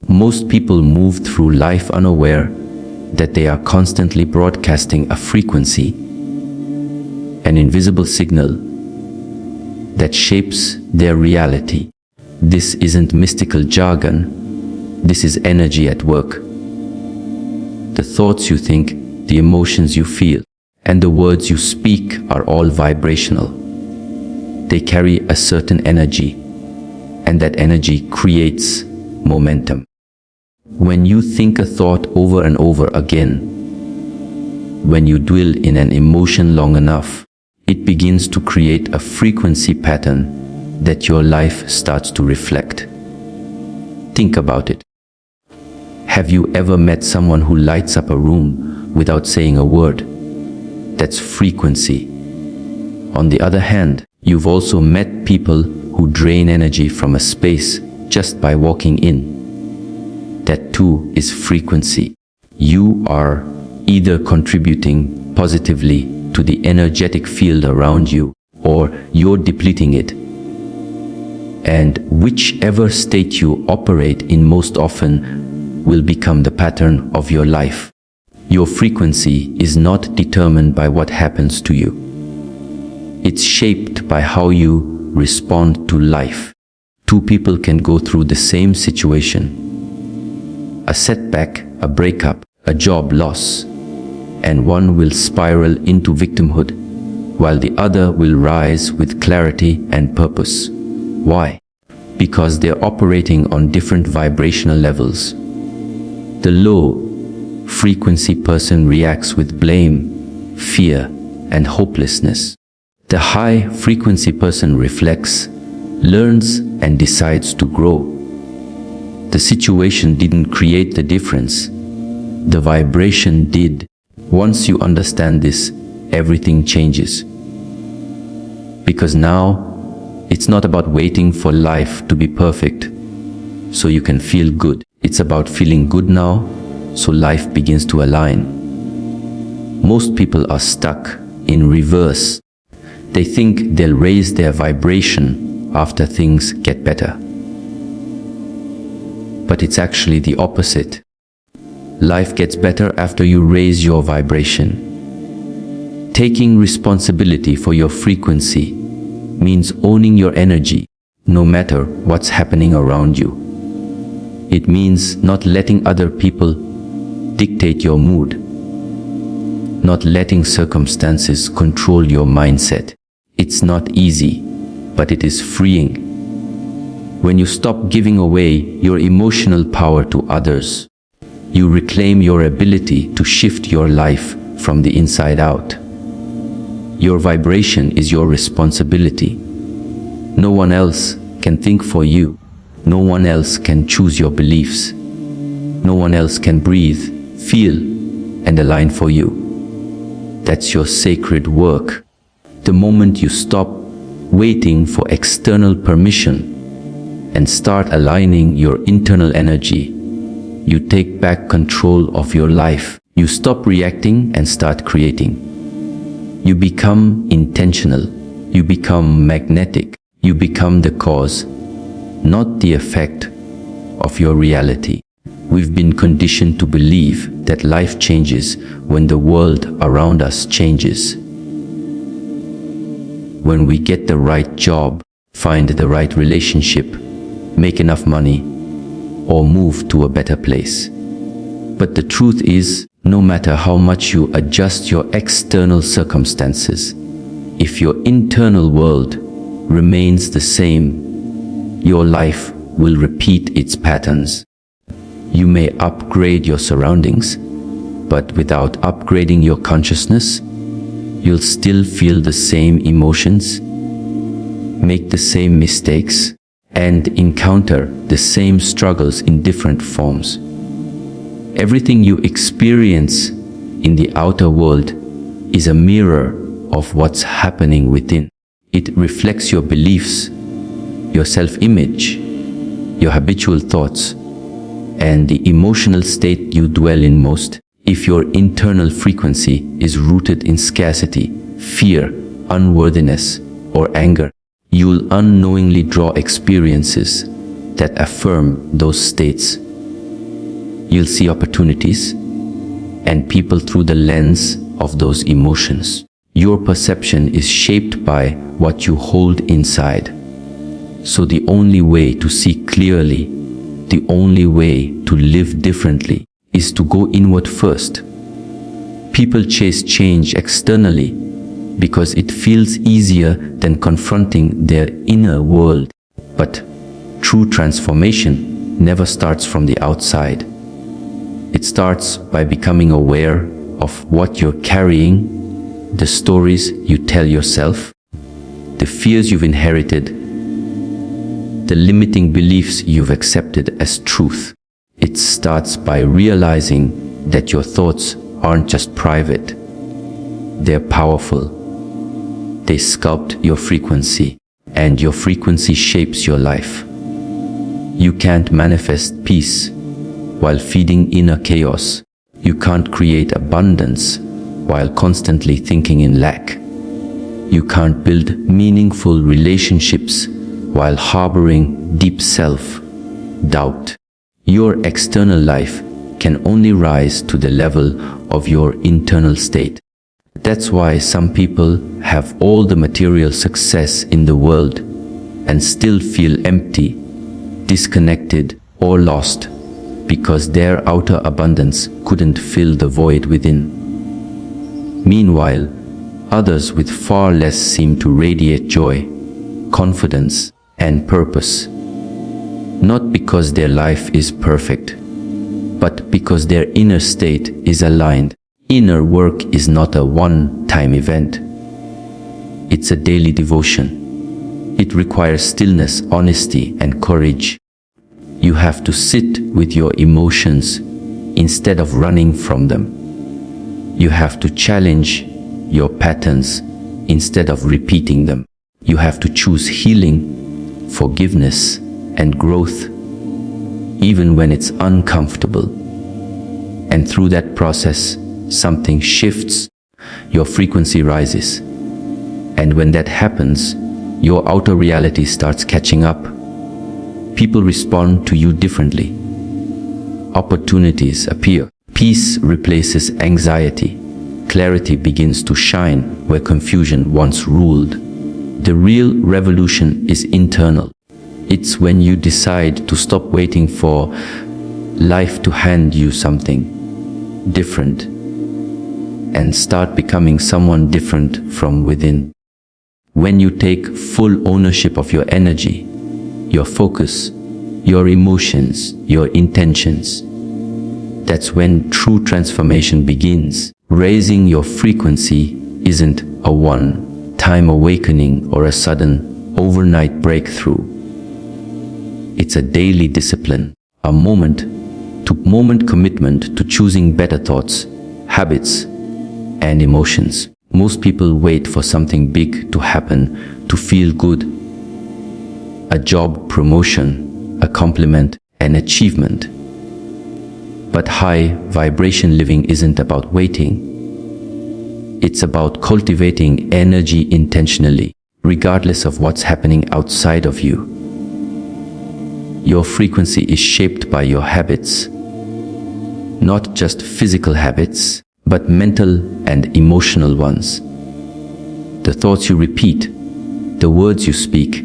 Most people move through life unaware that they are constantly broadcasting a frequency, an invisible signal that shapes their reality. This isn't mystical jargon, this is energy at work. The thoughts you think, the emotions you feel, and the words you speak are all vibrational. They carry a certain energy, and that energy creates momentum. When you think a thought over and over again, when you dwell in an emotion long enough, it begins to create a frequency pattern that your life starts to reflect. Think about it. Have you ever met someone who lights up a room without saying a word? That's frequency. On the other hand, you've also met people who drain energy from a space just by walking in. That too is frequency. You are either contributing positively to the energetic field around you, or you're depleting it. And whichever state you operate in most often will become the pattern of your life. Your frequency is not determined by what happens to you. It's shaped by how you respond to life. Two people can go through the same situation. A setback, a breakup, a job loss, and one will spiral into victimhood, while the other will rise with clarity and purpose. Why? Because they're operating on different vibrational levels. The low-frequency person reacts with blame, fear, and hopelessness. The high-frequency person reflects, learns, and decides to grow. The situation didn't create the difference. The vibration did. Once you understand this, everything changes. Because now, it's not about waiting for life to be perfect so you can feel good. It's about feeling good now so life begins to align. Most people are stuck in reverse. They think they'll raise their vibration after things get better. But it's actually the opposite. Life gets better after you raise your vibration. Taking responsibility for your frequency means owning your energy, no matter what's happening around you. It means not letting other people dictate your mood, not letting circumstances control your mindset. It's not easy, but it is freeing. When you stop giving away your emotional power to others, you reclaim your ability to shift your life from the inside out. Your vibration is your responsibility. No one else can think for you. No one else can choose your beliefs. No one else can breathe, feel, and align for you. That's your sacred work. The moment you stop waiting for external permission and start aligning your internal energy, you take back control of your life. You stop reacting and start creating. You become intentional. You become magnetic. You become the cause, not the effect, of your reality. We've been conditioned to believe that life changes when the world around us changes. When we get the right job, find the right relationship, make enough money, or move to a better place. But the truth is, no matter how much you adjust your external circumstances, if your internal world remains the same, your life will repeat its patterns. You may upgrade your surroundings, but without upgrading your consciousness, you'll still feel the same emotions, make the same mistakes, and encounter the same struggles in different forms. Everything you experience in the outer world is a mirror of what's happening within. It reflects your beliefs, your self-image, your habitual thoughts, and the emotional state you dwell in most. If your internal frequency is rooted in scarcity, fear, unworthiness, or anger, you'll unknowingly draw experiences that affirm those states. You'll see opportunities and people through the lens of those emotions. Your perception is shaped by what you hold inside. So the only way to see clearly, the only way to live differently, is to go inward first. People chase change externally because it feels easier than confronting their inner world. But true transformation never starts from the outside. It starts by becoming aware of what you're carrying, the stories you tell yourself, the fears you've inherited, the limiting beliefs you've accepted as truth. It starts by realizing that your thoughts aren't just private. They're powerful. They sculpt your frequency, and your frequency shapes your life. You can't manifest peace while feeding inner chaos. You can't create abundance while constantly thinking in lack. You can't build meaningful relationships while harboring deep self-doubt. Your external life can only rise to the level of your internal state. That's why some people have all the material success in the world and still feel empty, disconnected, or lost because their outer abundance couldn't fill the void within. Meanwhile, others with far less seem to radiate joy, confidence, and purpose. Not because their life is perfect, but because their inner state is aligned. Inner work is not a one-time event. It's a daily devotion. It requires stillness, honesty, and courage. You have to sit with your emotions instead of running from them. You have to challenge your patterns instead of repeating them. You have to choose healing, forgiveness, and growth, even when it's uncomfortable. And through that process, something shifts, your frequency rises. And when that happens, your outer reality starts catching up. People respond to you differently. Opportunities appear. Peace replaces anxiety. Clarity begins to shine where confusion once ruled. The real revolution is internal. It's when you decide to stop waiting for life to hand you something different and start becoming someone different from within. When you take full ownership of your energy, your focus, your emotions, your intentions, that's when true transformation begins. Raising your frequency isn't a one-time awakening or a sudden overnight breakthrough. It's a daily discipline, a moment-to-moment commitment to choosing better thoughts, habits, and emotions. Most people wait for something big to happen to feel good. A job promotion, a compliment, an achievement. But high vibration living isn't about waiting. It's about cultivating energy intentionally, regardless of what's happening outside of you. Your frequency is shaped by your habits, not just physical habits, but mental and emotional ones. The thoughts you repeat, the words you speak,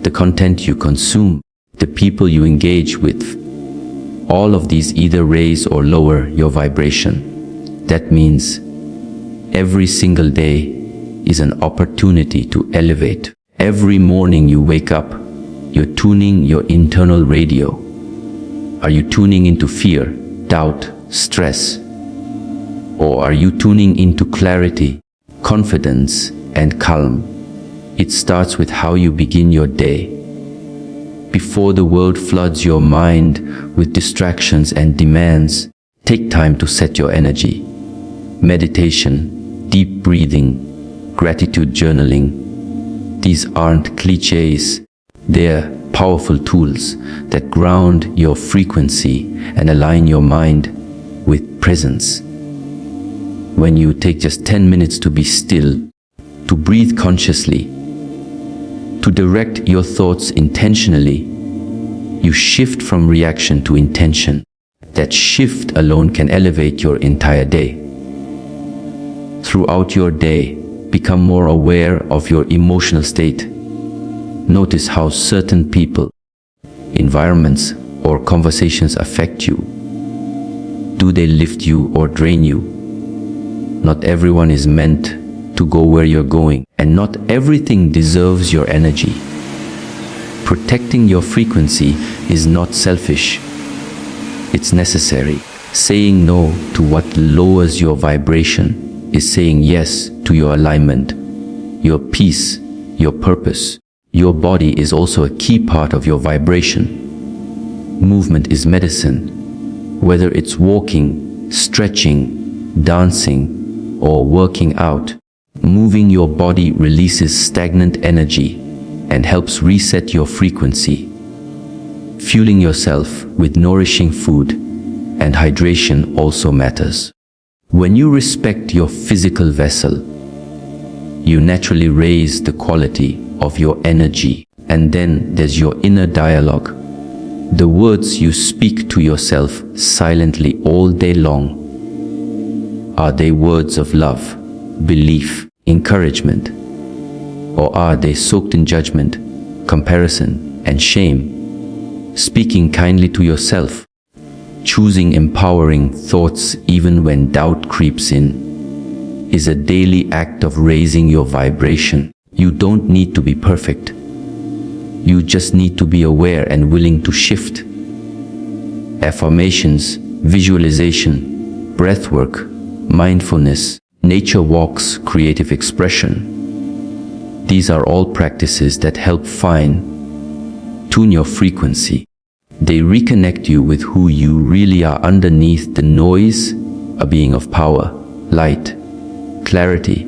the content you consume, the people you engage with, all of these either raise or lower your vibration. That means every single day is an opportunity to elevate. Every morning you wake up, you're tuning your internal radio. Are you tuning into fear, doubt, stress? Or are you tuning into clarity, confidence, and calm? It starts with how you begin your day. Before the world floods your mind with distractions and demands, take time to set your energy. Meditation, deep breathing, gratitude journaling. These aren't cliches. They're powerful tools that ground your frequency and align your mind with presence. When you take just 10 minutes to be still, to breathe consciously, to direct your thoughts intentionally, you shift from reaction to intention. That shift alone can elevate your entire day. Throughout your day, become more aware of your emotional state. Notice how certain people, environments, or conversations affect you. Do they lift you or drain you? Not everyone is meant to go where you're going, and not everything deserves your energy. Protecting your frequency is not selfish. It's necessary. Saying no to what lowers your vibration is saying yes to your alignment, your peace, your purpose. Your body is also a key part of your vibration. Movement is medicine. Whether it's walking, stretching, dancing, or working out, moving your body releases stagnant energy and helps reset your frequency. Fueling yourself with nourishing food and hydration also matters. When you respect your physical vessel, you naturally raise the quality of your energy. And then there's your inner dialogue. The words you speak to yourself silently all day long. Are they words of love, belief, encouragement? Or are they soaked in judgment, comparison, and shame? Speaking kindly to yourself, choosing empowering thoughts even when doubt creeps in, is a daily act of raising your vibration. You don't need to be perfect. You just need to be aware and willing to shift. Affirmations, visualization, breathwork, mindfulness, nature walks, creative expression. These are all practices that help fine-tune your frequency. They reconnect you with who you really are underneath the noise, a being of power, light, clarity,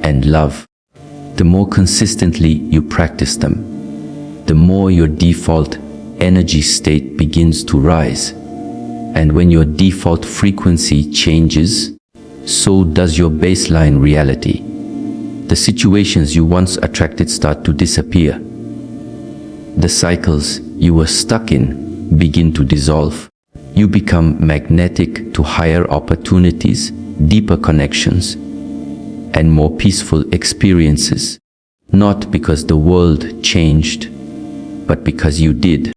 and love. The more consistently you practice them, the more your default energy state begins to rise. And when your default frequency changes, so does your baseline reality. The situations you once attracted start to disappear. The cycles you were stuck in begin to dissolve. You become magnetic to higher opportunities, deeper connections, and more peaceful experiences. Not because the world changed, but because you did.